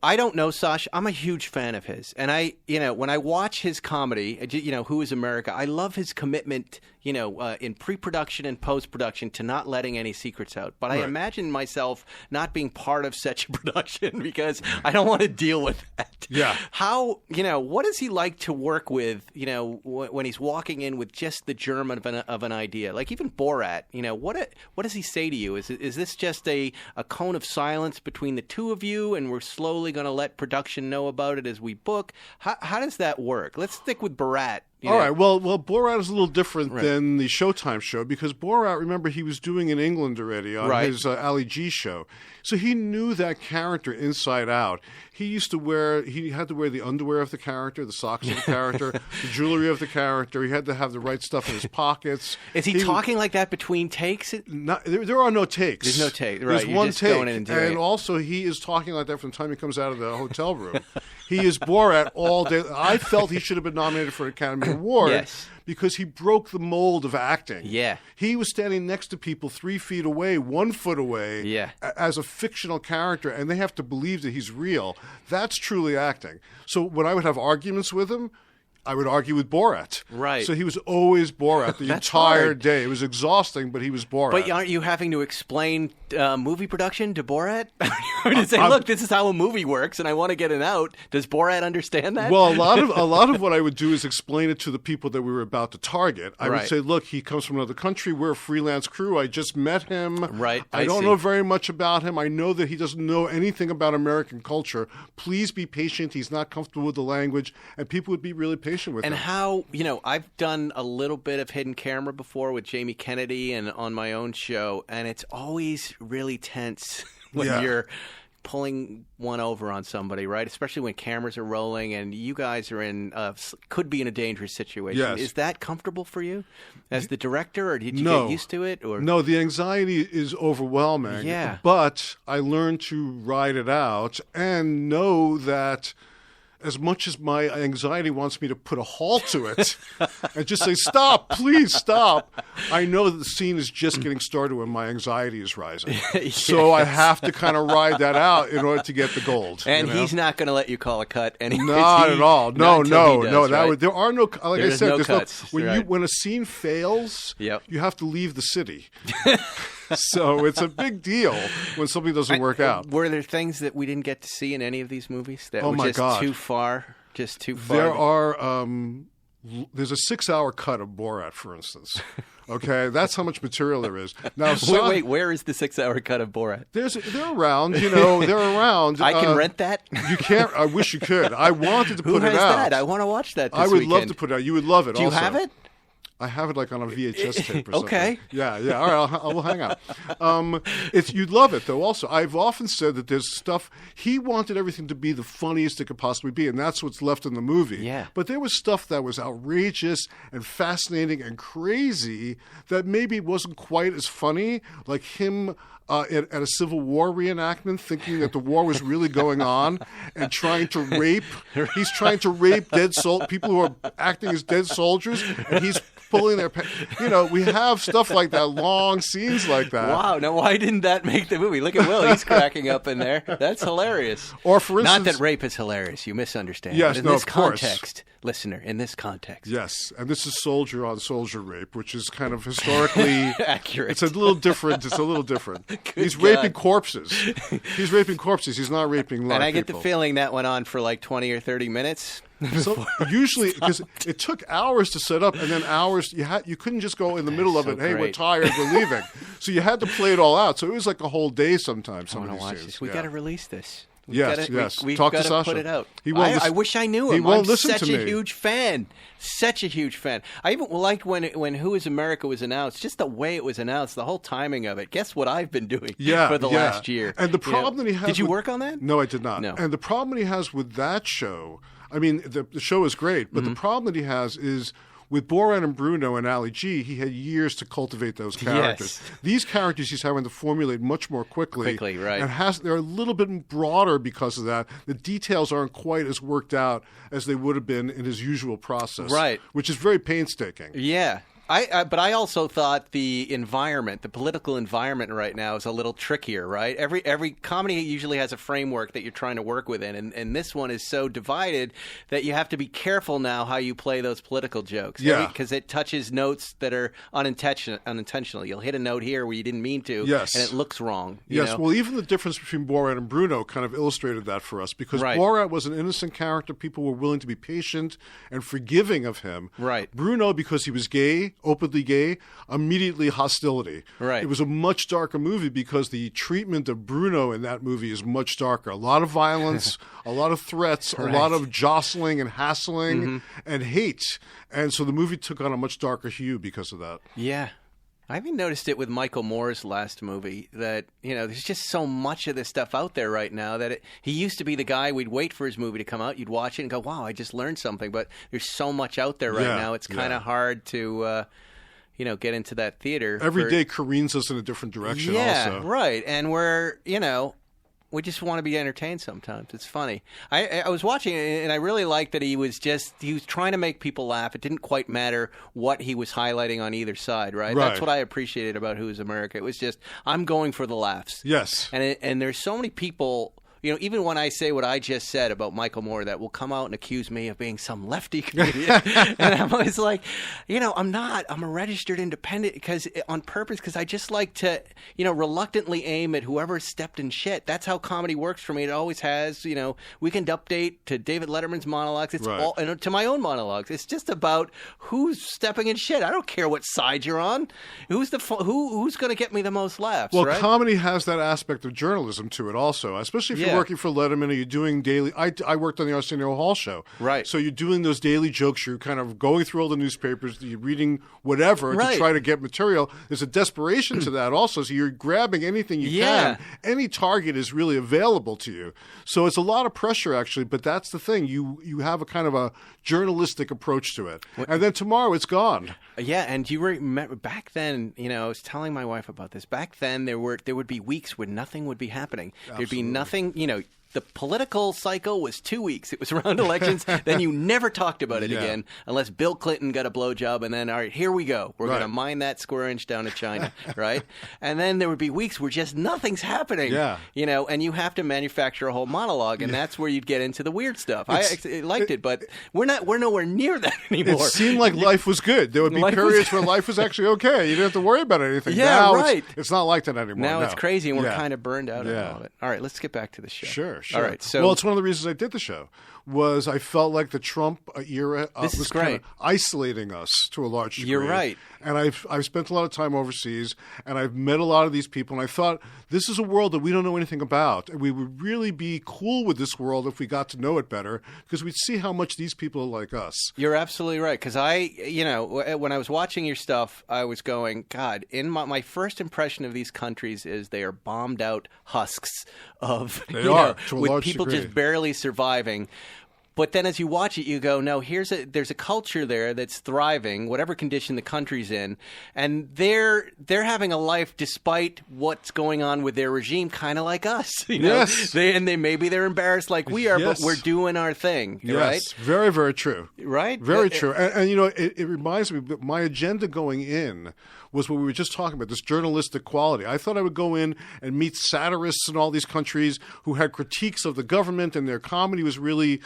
I don't know Sacha. I'm a huge fan of his. And when I watch his comedy, Who is America, I love his commitment, in pre-production and post-production to not letting any secrets out. But I imagine myself not being part of such a production because I don't want to deal with that. Yeah. How, what is he like to work with, when he's walking in with just the germ of an idea? Like even Borat, what does he say to you? Is this just a cone of silence between the two of you and we're slowly going to let production know about it as we book? How does that work? Let's stick with Borat All right. Well, Borat is a little different than the Showtime show because Borat, remember, he was doing in England already on his Ali G show. So he knew that character inside out. He had to wear the underwear of the character, the socks of the character, the jewelry of the character. He had to have the right stuff in his pockets. Is he talking like that between takes? There are no takes. There's no take. Right. There's You're one just take. Going in and doing it. Also, he is talking like that from the time he comes out of the hotel room. He is Borat all day. I felt he should have been nominated for an Academy Award because he broke the mold of acting. Yeah. He was standing next to people 3 feet away, 1 foot away as a fictional character, and they have to believe that he's real. That's truly acting. So when I would have arguments with him, I would argue with Borat. Right. So he was always Borat the entire day. It was exhausting, but he was Borat. But aren't you having to explain movie production to Borat? To say, look, this is how a movie works, and I want to get it out. Does Borat understand that? Well, a lot of what I would do is explain it to the people that we were about to target. I would say, look, he comes from another country. We're a freelance crew. I just met him. Right. I don't know very much about him. I know that he doesn't know anything about American culture. Please be patient. He's not comfortable with the language, and people would be really patient with him. And how, I've done a little bit of hidden camera before with Jamie Kennedy and on my own show, and it's always really tense when you're pulling one over on somebody, right? Especially when cameras are rolling and you guys are could be in a dangerous situation. Yes. Is that comfortable for you as the director, or did you get used to it? Or no, the anxiety is overwhelming. Yeah. But I learned to ride it out and know that as much as my anxiety wants me to put a halt to it and just say, stop, please stop, I know that the scene is just getting started when my anxiety is rising. So I have to kind of ride that out in order to get the gold. And he's not going to let you call a cut anyways. Not at all. No. Right? There are no, like There's I said, no cuts. When a scene fails, you have to leave the city. So it's a big deal when something doesn't work out. Were there things that we didn't get to see in any of these movies that were just too far? Just too far? There are. There's a 6-hour cut of Borat, for instance. Okay, that's how much material there is. Now, wait, where is the 6-hour cut of Borat? They're around. They're around. I can rent that. You can't. I wish you could. I wanted to put it out. Who has that? I want to watch that. I would love to put it out. You would love it. Do you have it? I have it like on a VHS tape or something. Okay. Yeah. All right, we'll hang out. You'd love it, though, also. I've often said that there's stuff, he wanted everything to be the funniest it could possibly be, and that's what's left in the movie. Yeah. But there was stuff that was outrageous and fascinating and crazy that maybe wasn't quite as funny, like him at a Civil War reenactment, thinking that the war was really going on and trying to rape. He's trying to rape people who are acting as dead soldiers, and he's pulling their we have stuff like that, long scenes like that. Wow. Now, why didn't that make the movie? Look at Will. He's cracking up in there. That's hilarious. Or, for instance... Not that rape is hilarious. You misunderstand. Yes, but in this of course. context, listener, in this context. Yes, and this is soldier-on-soldier rape, which is kind of historically... accurate. It's a little different. He's raping corpses. He's raping corpses. He's not raping live people. And I get the feeling that went on for like 20 or 30 minutes. So usually, because it took hours to set up, and then hours you couldn't just go in the middle of it. Hey, we're tired, we're leaving. So you had to play it all out. So it was like a whole day sometimes. I want to watch this. We got to release this. Yes. We've Talk got to Sasha. Put it out. I wish I knew him. He won't I'm listen such to me. a huge fan. Such a huge fan. I even liked when Who Is America was announced. Just the way it was announced, the whole timing of it. Guess what I've been doing for the last year. And the problem that he has. Did you work on that? No, I did not. No. And the problem that he has with that show. I mean, the show is great, but the problem that he has is with Borat and Bruno and Ali G, he had years to cultivate those characters. Yes. These characters he's having to formulate much more quickly. Right. And they're a little bit broader because of that. The details aren't quite as worked out as they would have been in his usual process. Right. Which is very painstaking. Yeah. But I also thought the environment, the political environment right now is a little trickier, right? Every comedy usually has a framework that you're trying to work within, and this one is so divided that you have to be careful now how you play those political jokes. Yeah. Because it touches notes that are unintentional. You'll hit a note here where you didn't mean to, yes. and it looks wrong. Yes, well, even the difference between Borat and Bruno kind of illustrated that for us, because Borat was an innocent character. People were willing to be patient and forgiving of him. Right. Bruno, because he was gay, openly gay, immediately hostility. Right. It was a much darker movie because the treatment of Bruno in that movie is much darker. A lot of violence, a lot of threats, a lot of jostling and hassling and hate. And so the movie took on a much darker hue because of that. Yeah. I even noticed it with Michael Moore's last movie that, there's just so much of this stuff out there right now that he used to be the guy, we'd wait for his movie to come out, you'd watch it and go, wow, I just learned something. But there's so much out there right now, it's kind of hard to, get into that theater. Every day careens us in a different direction also. Yeah, right. And we're, we just want to be entertained sometimes. It's funny. I was watching it, and I really liked that he was trying to make people laugh. It didn't quite matter what he was highlighting on either side, right? That's what I appreciated about Who's America. It was just, I'm going for the laughs. Yes. And there's so many people... even when I say what I just said about Michael Moore, that will come out and accuse me of being some lefty comedian. And I'm always like, I'm not. I'm a registered independent on purpose because I just like to, reluctantly aim at whoever stepped in shit. That's how comedy works for me. It always has. Weekend Update to David Letterman's monologues. It's all and to my own monologues. It's just about who's stepping in shit. I don't care what side you're on. Who's going to get me the most laughs? Well, right? Comedy has that aspect of journalism to it also, especially if you're working for Letterman or you're doing daily. I worked on the Arsenio Hall show. Right. So you're doing those daily jokes. You're kind of going through all the newspapers. You're reading whatever to try to get material. There's a desperation to that also. So you're grabbing anything you can. Any target is really available to you. So it's a lot of pressure actually, but that's the thing. You have a kind of a journalistic approach to it. And then tomorrow it's gone. Yeah, and you remember back then, I was telling my wife about this. Back then there would be weeks when nothing would be happening. Absolutely. There'd be nothing, the political cycle was 2 weeks. It was around elections. Then you never talked about it again unless Bill Clinton got a blowjob. And then, all right, here we go. We're going to mine that square inch down to China, right? And then there would be weeks where just nothing's happening. Yeah. And you have to manufacture a whole monologue, and that's where you'd get into the weird stuff. I liked it, but we're nowhere near that anymore. It seemed like life was good. There would be periods where life was actually okay. You didn't have to worry about anything. Yeah, now right. It's not like that anymore. Now it's crazy, and we're kind of burned out on all of it. All right, let's get back to the show. Sure. All right, so well, it's one of the reasons I did the show was I felt like the Trump era was kind of isolating us to a large degree. You're right. And I've spent a lot of time overseas, and I've met a lot of these people, and I thought this is a world that we don't know anything about, and we would really be cool with this world if we got to know it better, because we'd see how much these people are like us. You're absolutely right, because when I was watching your stuff, I was going, God, in my first impression of these countries is they are bombed out husks of, with people just barely surviving. But then as you watch it, you go, no, there's a culture there that's thriving, whatever condition the country's in, and they're having a life despite what's going on with their regime, kind of like us. Yes. Maybe they're embarrassed like we are, but we're doing our thing, right? Yes, very, very true. Right? Very true. And it reminds me, my agenda going in was what we were just talking about, this journalistic quality. I thought I would go in and meet satirists in all these countries who had critiques of the government, and their comedy was really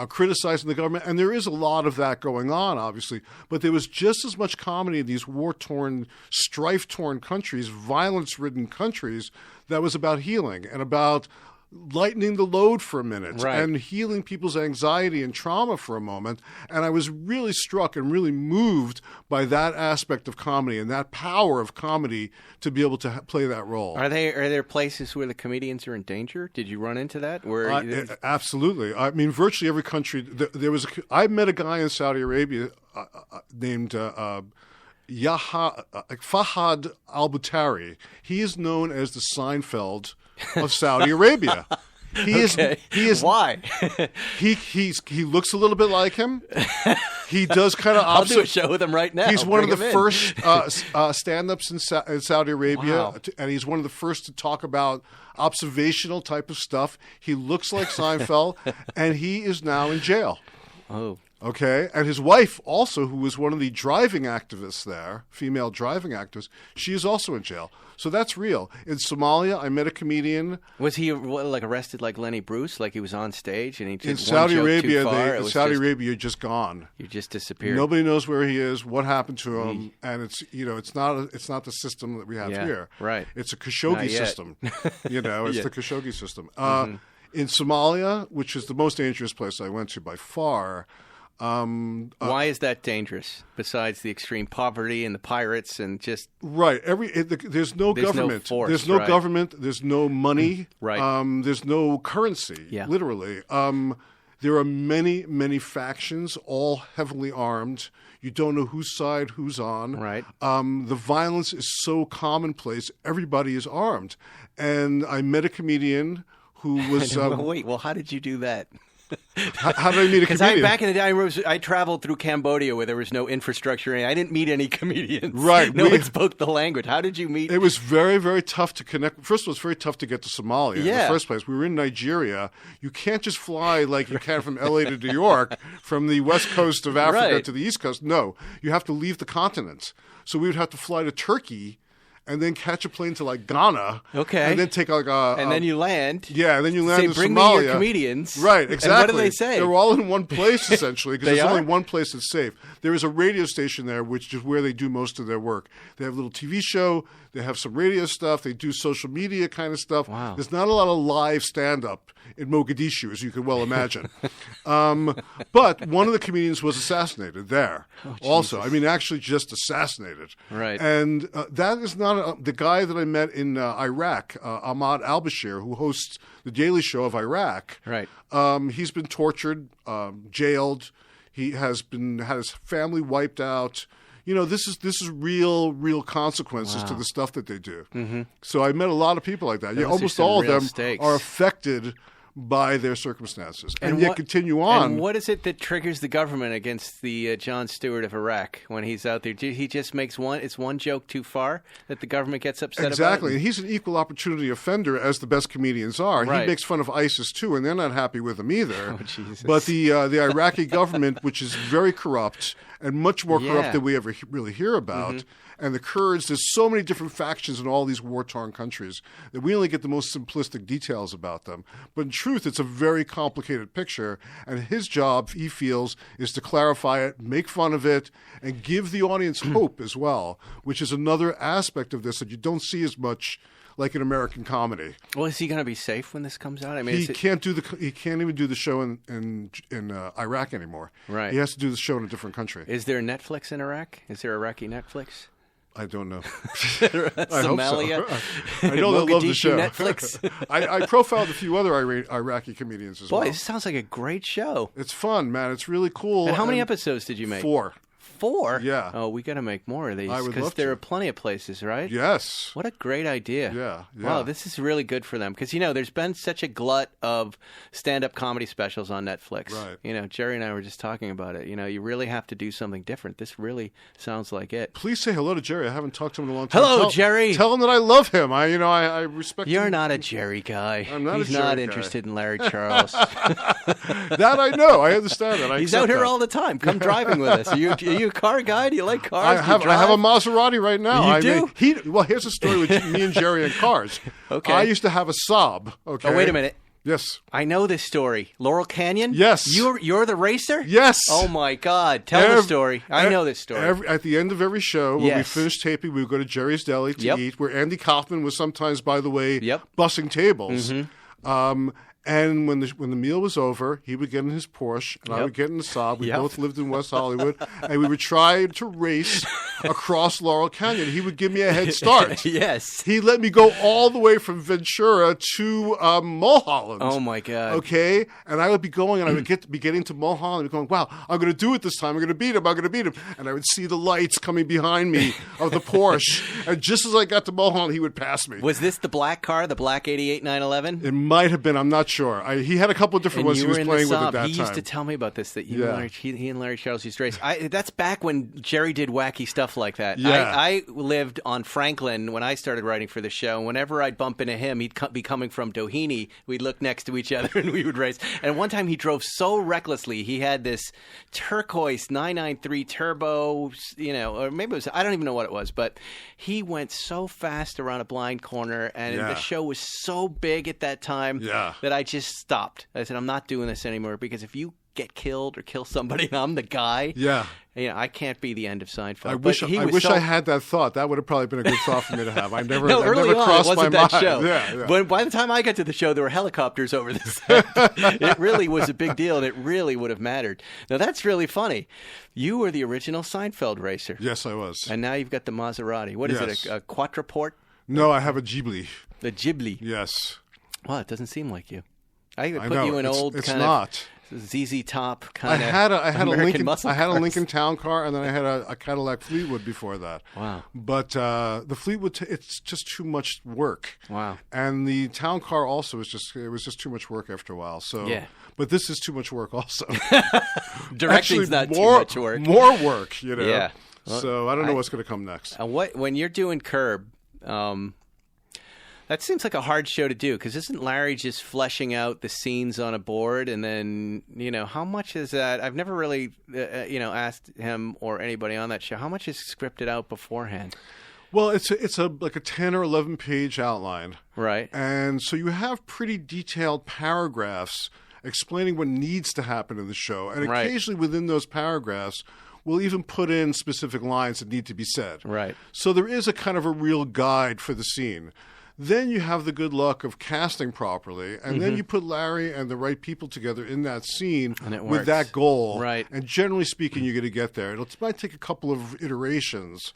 criticizing the government. And there is a lot of that going on, obviously. But there was just as much comedy in these war-torn, strife-torn countries, violence-ridden countries, that was about healing and about lightening the load for a minute and healing people's anxiety and trauma for a moment. And I was really struck and really moved by that aspect of comedy and that power of comedy to be able to play that role. Are there places where the comedians are in danger? Did you run into that? Absolutely. I mean, virtually every country. I met a guy in Saudi Arabia named Fahad Al-Butari. He is known as the Seinfeld of Saudi Arabia. He is why? he looks a little bit like him. He does kind of I'll do a show with him right now. He's one of the first stand-ups in Saudi Arabia, and he's one of the first to talk about observational type of stuff. He looks like Seinfeld, and he is now in jail. Oh. Okay, and his wife also, who was one of the driving activists there, female driving activists, she is also in jail. So that's real. In Somalia, I met a comedian. Was he arrested like Lenny Bruce, like he was on stage and he took in Saudi one joke Arabia? too far? In Saudi Arabia, you're just gone. You just disappeared. Nobody knows where he is, what happened to him, and it's not the system that we have here. Right. It's a Khashoggi system. It's the Khashoggi system. In Somalia, which is the most dangerous place I went to by far. Why is that dangerous? Besides the extreme poverty and the pirates and just right, there's no government. Force, there's no right? government. There's no money. Right. There's no currency. Yeah. Literally. There are many factions, all heavily armed. You don't know whose side who's on. Right. The violence is so commonplace. Everybody is armed. And I met a comedian who was. Wait. Well, how did you do that? How did I meet a comedian? Back in the day, I traveled through Cambodia where there was no infrastructure. I didn't meet any comedians. Right. No one spoke the language. How did you meet? It was very tough to connect. First of all, it's very tough to get to Somalia in the first place. We were in Nigeria. You can't just fly like you can from L.A. to New York, from the west coast of Africa to the east coast. No, you have to leave the continent. So we would have to fly to Turkey and then catch a plane to like Ghana. Okay. And then take like a... And then you land. Yeah, and then you land say, in bring Somalia. me your comedians. Right, exactly. And what do they say? They're all in one place, essentially, because there's are? only one place that's safe. There is a radio station there, which is where they do most of their work. They have a little TV show. They have some radio stuff. They do social media kind of stuff. Wow. There's not a lot of live stand-up in Mogadishu, as you can well imagine. But one of the comedians was assassinated there also. I mean, actually just assassinated. Right. And that is not the guy that I met in Iraq, Ahmad al-Bashir, who hosts The Daily Show of Iraq. Right. He's been tortured, jailed. He has had his family wiped out. You know, this is real consequences to the stuff that they do. Mm-hmm. So I met a lot of people like that. Yeah, almost all of them are affected by their circumstances, and yet continue on. And what is it that triggers the government against the Jon Stewart of Iraq when he's out there? He just makes one joke too far that the government gets upset about? Exactly. And he's an equal opportunity offender, as the best comedians are. Right. He makes fun of ISIS, too, and they're not happy with him either. Oh, Jesus. But the Iraqi government, which is very corrupt and much more corrupt than we ever really hear about, and the Kurds, there's so many different factions in all these war-torn countries that we only get the most simplistic details about them. But in truth, it's a very complicated picture, and his job, he feels, is to clarify it, make fun of it, and give the audience hope as well, which is another aspect of this that you don't see as much like an American comedy. Well, is he going to be safe when this comes out? I mean, he can't even do the show in Iraq anymore. Right. He has to do the show in a different country. Is there Netflix in Iraq? Is there Iraqi Netflix? I don't know. Somalia. I hope so. I know they'll love the show. Netflix. I profiled a few other Iraqi comedians as well. Boy, this sounds like a great show. It's fun, man. It's really cool. And how many episodes did you make? 4. 4? Yeah. Oh, we got to make more of these. I would love because there to. are plenty of places, right? Yes. What a great idea. Yeah. Wow, this is really good for them. Because, there's been such a glut of stand-up comedy specials on Netflix. Right. Jerry and I were just talking about it. You really have to do something different. This really sounds like it. Please say hello to Jerry. I haven't talked to him in a long time. Hello, Jerry. Tell him that I love him. I respect him. You're not a Jerry guy. I'm not He's a Jerry not guy. interested in Larry Charles. That I know. I understand that. He's out here all the time. Come driving with us. Are you a car guy? Do you like cars? I have a Maserati right now. You do? Well, here's a story with me and Jerry and cars. Okay. I used to have a Saab. Okay. Oh, wait a minute. Yes. I know this story. Laurel Canyon? Yes. You're the racer? Yes. Oh, my God. Tell the story. I know this story. At the end of every show, when we finished taping, we would go to Jerry's Deli to eat, where Andy Kaufman was sometimes, by the way, bussing tables. And when the meal was over, he would get in his Porsche, and I would get in the Saab. We both lived in West Hollywood, and we would try to race across Laurel Canyon. He would give me a head start. Yes. He let me go all the way from Ventura to Mulholland. Oh, my God. Okay? And I would be going, and I would be getting to Mulholland, and be going, wow, I'm going to do it this time. I'm going to beat him. I'm going to beat him. And I would see the lights coming behind me of the Porsche. And just as I got to Mulholland, he would pass me. Was this the black car, the black 88 911? It might have been. I'm not sure. He had a couple of different ones he was playing with at that time. He used to tell me about this, that he and Larry Charles used to race. That's back when Jerry did wacky stuff like that. Yeah. I lived on Franklin when I started writing for the show. And whenever I'd bump into him, he'd be coming from Doheny. We'd look next to each other and we would race. And one time he drove so recklessly. He had this turquoise 993 turbo, or maybe it was, I don't even know what it was, but he went so fast around a blind corner, and the show was so big at that time that I I just stopped. I said, I'm not doing this anymore because if you get killed or kill somebody and I'm the guy, I can't be the end of Seinfeld. I wish I had that thought. That would have probably been a good thought for me to have. I've never crossed it wasn't my that mind. show. Yeah. But by the time I got to the show, there were helicopters over the set. It really was a big deal, and it really would have mattered. Now, that's really funny. You were the original Seinfeld racer. Yes, I was. And now you've got the Maserati. What is it, a quadruport? No, I have a Ghibli. The Ghibli? Yes. Well, it doesn't seem like you. I put know. you in old it's kind not. of ZZ Top kind I of had a American Lincoln. muscle I had a cars. Lincoln Town Car, and then I had a Cadillac Fleetwood before that. Wow! But the Fleetwood, it's just too much work. Wow! And the Town Car also was just too much work after a while. So yeah. But this is too much work also. Directing's not too much work. More work, you know. Yeah. Well, so I don't know what's going to come next. When you're doing Curb, that seems like a hard show to do because isn't Larry just fleshing out the scenes on a board and then, how much is that? I've never really, asked him or anybody on that show, how much is scripted out beforehand? Well, it's like a 10 or 11 page outline. Right. And so you have pretty detailed paragraphs explaining what needs to happen in the show. And occasionally within those paragraphs, we'll even put in specific lines that need to be said. Right. So there is a kind of a real guide for the scene. Then you have the good luck of casting properly, and then you put Larry and the right people together in that scene with that goal. Right. And generally speaking, you're going to get there. It might take a couple of iterations,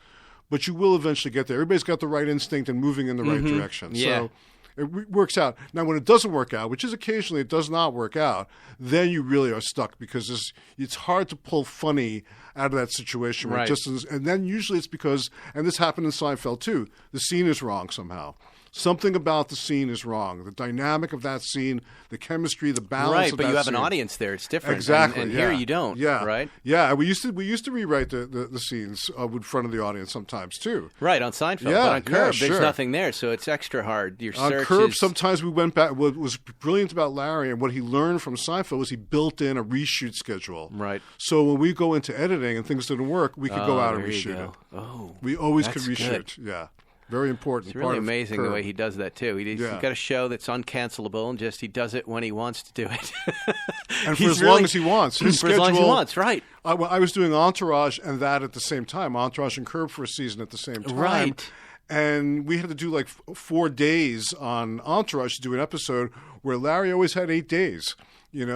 but you will eventually get there. Everybody's got the right instinct and moving in the right direction. Yeah. So it works out. Now, when it doesn't work out, which is occasionally it does not work out, then you really are stuck because it's hard to pull funny out of that situation. Right. And then usually it's because, and this happened in Seinfeld too, the scene is wrong somehow. Something about the scene is wrong. The dynamic of that scene, the chemistry, the balance of that scene. Right, but you have an audience there. It's different. Exactly. And here you don't. Yeah. Right? Yeah, we used to rewrite the scenes in front of the audience sometimes too. Right, on Seinfeld. Yeah, but on Curb, sure. there's nothing there, so it's extra hard. Your On search Curb, is... sometimes we went back. What was brilliant about Larry and what he learned from Seinfeld was he built in a reshoot schedule. Right. So when we go into editing and things didn't work, we could go out and there you reshoot go. it. Oh, we always could that's reshoot. good. Yeah. Very important. It's really part of amazing the Curb. way he does that, too. He's got a show that's uncancelable, and just he does it when he wants to do it. And for as long as he wants. His for as long as he wants, right. I was doing Entourage and that at the same time. Entourage and Curb for a season at the same time. Right. And we had to do like 4 days on Entourage to do an episode where Larry always had 8 days.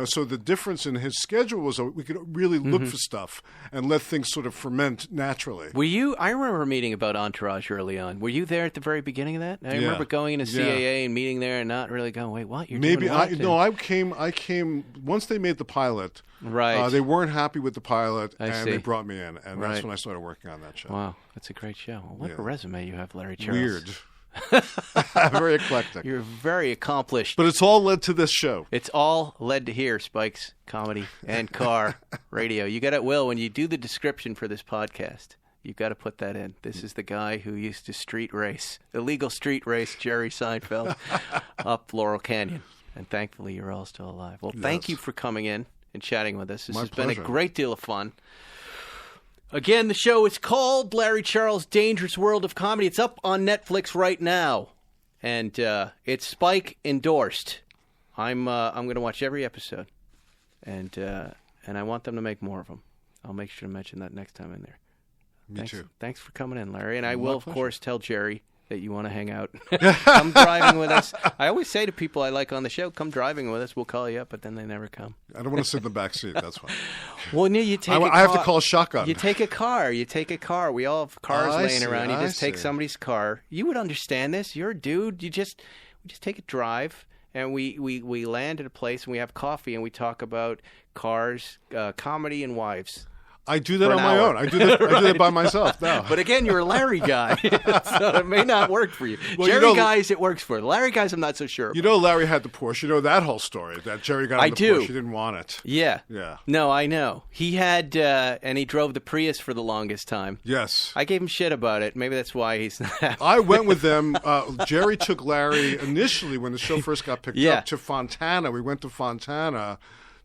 So the difference in his schedule was we could really look for stuff and let things sort of ferment naturally. Were you? I remember a meeting about Entourage early on. Were you there at the very beginning of that? I remember going into CAA and meeting there and not really going, wait, what? You're Maybe doing what? I came once they made the pilot. Right. They weren't happy with the pilot, and see. they brought me in, and that's when I started working on that show. Wow, that's a great show. What a resume you have, Larry Charles. Weird. Very eclectic. You're very accomplished. But it's all led to this show. It's all led to here, Spike's Comedy and Car Radio. You got it, Will, when you do the description for this podcast, you've got to put that in. This is the guy who used to illegal street race Jerry Seinfeld up Laurel Canyon. And thankfully, you're all still alive. Well, thank you for coming in and chatting with us. This has been a great deal of fun. Again, the show is called Larry Charles' Dangerous World of Comedy. It's up on Netflix right now, and it's Spike endorsed. I'm going to watch every episode, and I want them to make more of them. I'll make sure to mention that next time in there. Me too. Thanks for coming in, Larry, and I will, of course, tell Jerry that you want to hang out. Come driving with us. I always say to people I like on the show, come driving with us. We'll call you up, but then they never come. I don't want to sit in the back seat. That's why. Well, no, you take. I have to call shotgun. You take a car. We all have cars laying around. You just take somebody's car. You would understand this. You're a dude. We just take a drive, and we land at a place, and we have coffee, and we talk about cars, comedy, and wives. I do that on my own. I do that by myself now. But again, you're a Larry guy, so it may not work for you. Well, Jerry guys, it works for. Larry guys, I'm not so sure. Larry had the Porsche. You know that whole story, that Jerry got on the Porsche. He didn't want it. Yeah. Yeah. No, I know. He had, and he drove the Prius for the longest time. Yes. I gave him shit about it. Maybe that's why he's not happy. I went with them. Jerry took Larry initially when the show first got picked up to Fontana. We went to Fontana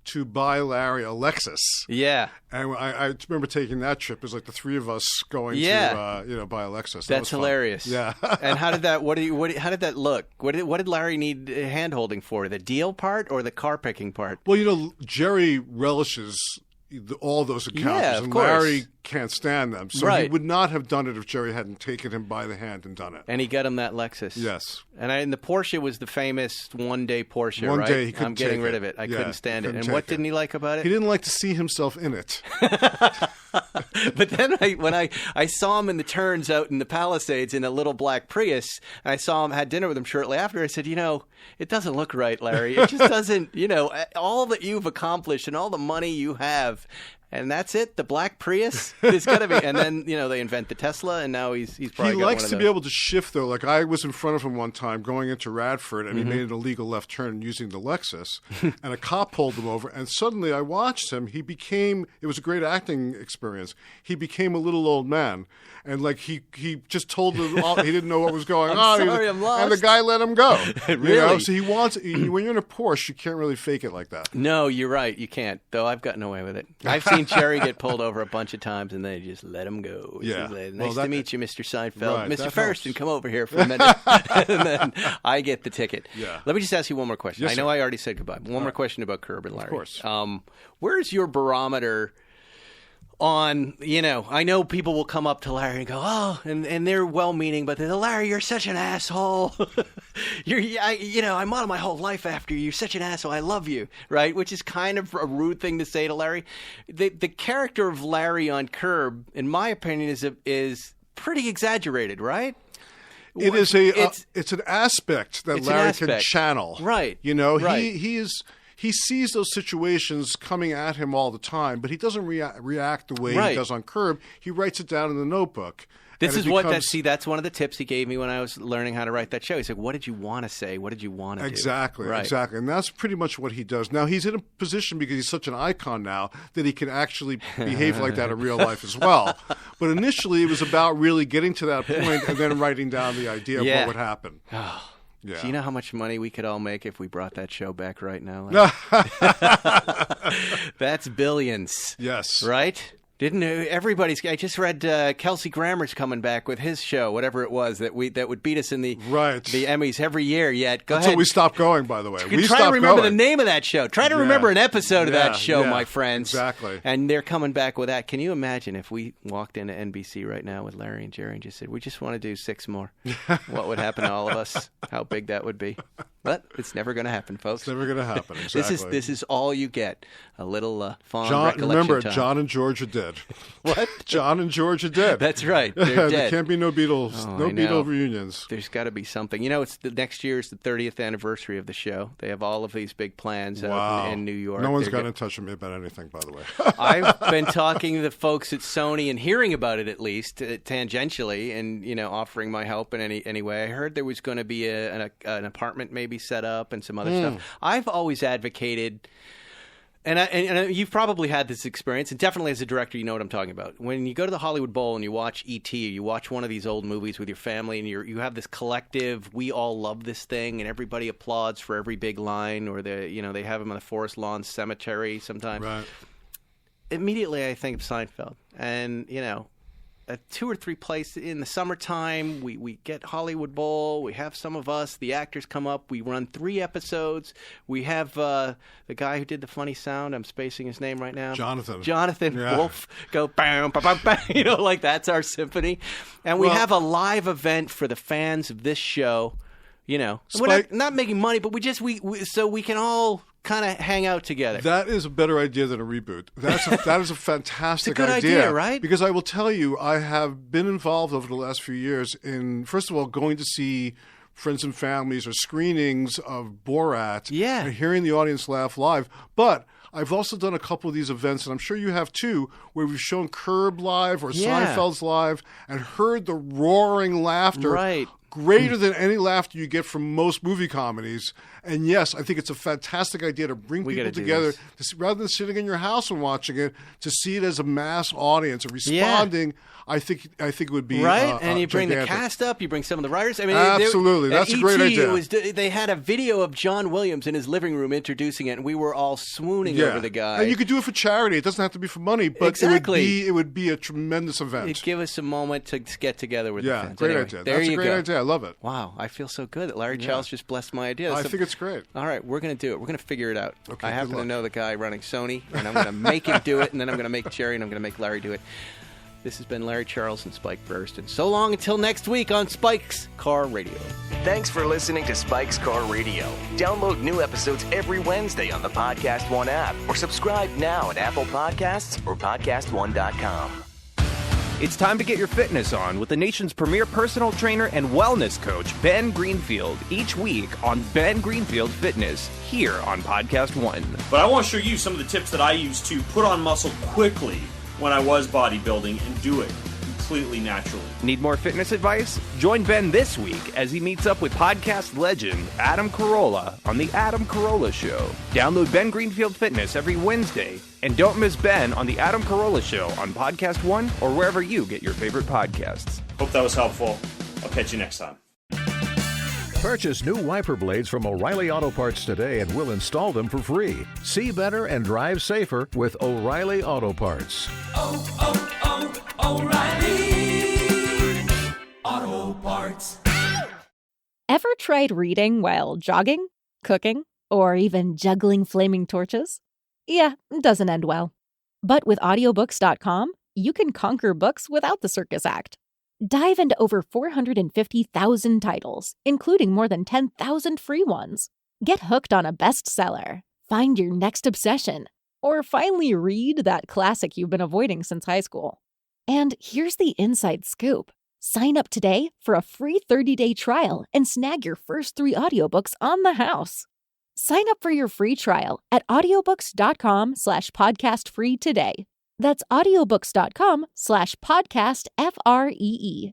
to buy Larry a Lexus. Yeah. And I remember taking that trip. It was like the three of us going to buy a Lexus. That's hilarious. Yeah. And how did that? How did that look? What did Larry need hand holding for? The deal part or the car picking part? Well, Jerry relishes all those encounters, Yeah, of and course. Larry can't stand them. So he Right. would not have done it if Jerry hadn't taken him by the hand and done it. And he got him that Lexus. Yes. And the Porsche was the famous one-day Porsche, One right? day he couldn't I'm getting take rid it. of it. I Yeah, couldn't stand it. couldn't And what take it. didn't he like about it? He didn't like to see himself in it. But then when I saw him in the turns out in the Palisades in a little black Prius, and I saw him, had dinner with him shortly after, I said, it doesn't look right, Larry. It just doesn't, all that you've accomplished and all the money you have, and that's it, the black Prius is going to be, and then, they invent the Tesla, and now he's probably He got likes one of to those. be able to shift, though. Like, I was in front of him one time going into Radford, and he made an illegal left turn using the Lexus, and a cop pulled him over, and suddenly I watched him. It was a great acting experience. He became a little old man, and like he just told them all, he didn't know what was going on. sorry, I'm lost. And the guy let him go. Really? So when you're in a Porsche, you can't really fake it like that. No, you're right. You can't, though I've gotten away with it. I've seen Jerry get pulled over a bunch of times, and they just let him go. Yeah. Nice to meet you, Mr. Seinfeld. Right, Mr. that Ferriston, helps. come over here for a minute. And then I get the ticket. Yeah. Let me just ask you one more question. Yes, I know sir. I already said goodbye. One more question about Curb and Larry. Of course. Where's your barometer on, I know people will come up to Larry and go, oh, and they're well-meaning, but they're, Larry, you're such an asshole. I modeled my whole life after you. You're such an asshole. I love you, right? Which is kind of a rude thing to say to Larry. The character of Larry on Curb, in my opinion, is pretty exaggerated, right? It is it's an aspect that It's an Larry can aspect. channel. Right. Right. Right. He sees those situations coming at him all the time, but he doesn't react the way Right. he does on Curb. He writes it down in the notebook. This and is it becomes- that's one of the tips he gave me when I was learning how to write that show. He said, what did you want to say? What did you want to do? Exactly, Right. exactly. And that's pretty much what he does. Now, he's in a position because he's such an icon now that he can actually behave like that in real life as well. But initially, it was about really getting to that point and then writing down the idea of Yeah. what would happen. Oh. Yeah. Do you know how much money we could all make if we brought that show back right now? That's billions. Yes. Right? I just read Kelsey Grammer's coming back with his show, whatever it was that would beat us in the Emmys every year. Yet go Until ahead. we stopped going, by the way. We Try to stopped remember going. the name of that show. Try to remember an episode of that show, my friends. Exactly. And they're coming back with that. Can you imagine if we walked into NBC right now with Larry and Jerry and just said, we just want to do 6 more? What would happen to all of us? How big that would be. But it's never going to happen, folks. It's never going to happen. Exactly. This is all you get. A little fond recollection remember, time. John and George are dead. What? John and George are dead. That's right. They're There dead. can't be no Beatles. Oh, No I know. Beatle reunions. There's got to be something. It's the next year is the 30th anniversary of the show. They have all of these big plans out in New York. No one's They're gotten in touch with me about anything, by the way. I've been talking to the folks at Sony and hearing about it at least tangentially, and offering my help in any way. I heard there was going to be an apartment maybe set up and some other stuff. I've always advocated. And you've probably had this experience, and definitely as a director, you know what I'm talking about. When you go to the Hollywood Bowl and you watch E.T., or you watch one of these old movies with your family, and you have this collective, we all love this thing, and everybody applauds for every big line, or they have them in the Forest Lawn Cemetery sometimes. Right. Immediately, I think of Seinfeld, and 2 or 3 places in the summertime. We get Hollywood Bowl. We have some of us. The actors come up. We run 3 episodes. We have the guy who did the funny sound. I'm spacing his name right now. Jonathan Yeah. Wolf go bam, bam, bam, bam. Like that's our symphony. And we have a live event for the fans of this show. We're not making money, but so we can all kind of hang out together. That is a better idea than a reboot. That is a fantastic It's a good idea, right? Because I will tell you, I have been involved over the last few years in, first of all, going to see friends and families or screenings of Borat and hearing the audience laugh live. But I've also done a couple of these events, and I'm sure you have too, where we've shown Curb live or Seinfeld's live and heard the roaring laughter. Right. greater than any laughter you get from most movie comedies. And yes, I think it's a fantastic idea to bring people together, rather than sitting in your house and watching it, to see it as a mass audience and responding. I think it would be right. And you bring gigantic. the cast up, you bring some of the writers. I mean, absolutely, that's a great idea. They had a video of John Williams in his living room introducing it, and we were all swooning over the guy. And you could do it for charity. It doesn't have to be for money, but it would be a tremendous event. It'd give us a moment to get together with the fans. Great anyway, idea. That's a great idea. I love it. Wow, I feel so good that Larry Charles just blessed my idea. I think it's great. All right, we're going to do it. We're going to figure it out. Okay, I happen to know the guy running Sony, and I'm going to make him do it, and then I'm going to make Jerry, and I'm going to make Larry do it. This has been Larry Charles and Spike Burston. So long until next week on Spike's Car Radio. Thanks for listening to Spike's Car Radio. Download new episodes every Wednesday on the Podcast One app, or subscribe now at Apple Podcasts or PodcastOne.com. It's time to get your fitness on with the nation's premier personal trainer and wellness coach, Ben Greenfield, each week on Ben Greenfield Fitness, here on Podcast One. But I want to show you some of the tips that I use to put on muscle quickly when I was bodybuilding and do it completely naturally. Need more fitness advice? Join Ben this week as he meets up with podcast legend Adam Carolla on The Adam Carolla Show. Download Ben Greenfield Fitness every Wednesday, and don't miss Ben on The Adam Carolla Show on Podcast One or wherever you get your favorite podcasts. Hope that was helpful. I'll catch you next time. Purchase new wiper blades from O'Reilly Auto Parts today and we'll install them for free. See better and drive safer with O'Reilly Auto Parts. O'Reilly Auto Parts. Ever tried reading while jogging, cooking, or even juggling flaming torches? Yeah, it doesn't end well. But with audiobooks.com, you can conquer books without the circus act. Dive into over 450,000 titles, including more than 10,000 free ones. Get hooked on a bestseller, find your next obsession, or finally read that classic you've been avoiding since high school. And here's the inside scoop. Sign up today for a free 30-day trial and snag your first 3 audiobooks on the house. Sign up for your free trial at audiobooks.com/podcastfree today. That's audiobooks.com/podcastfree.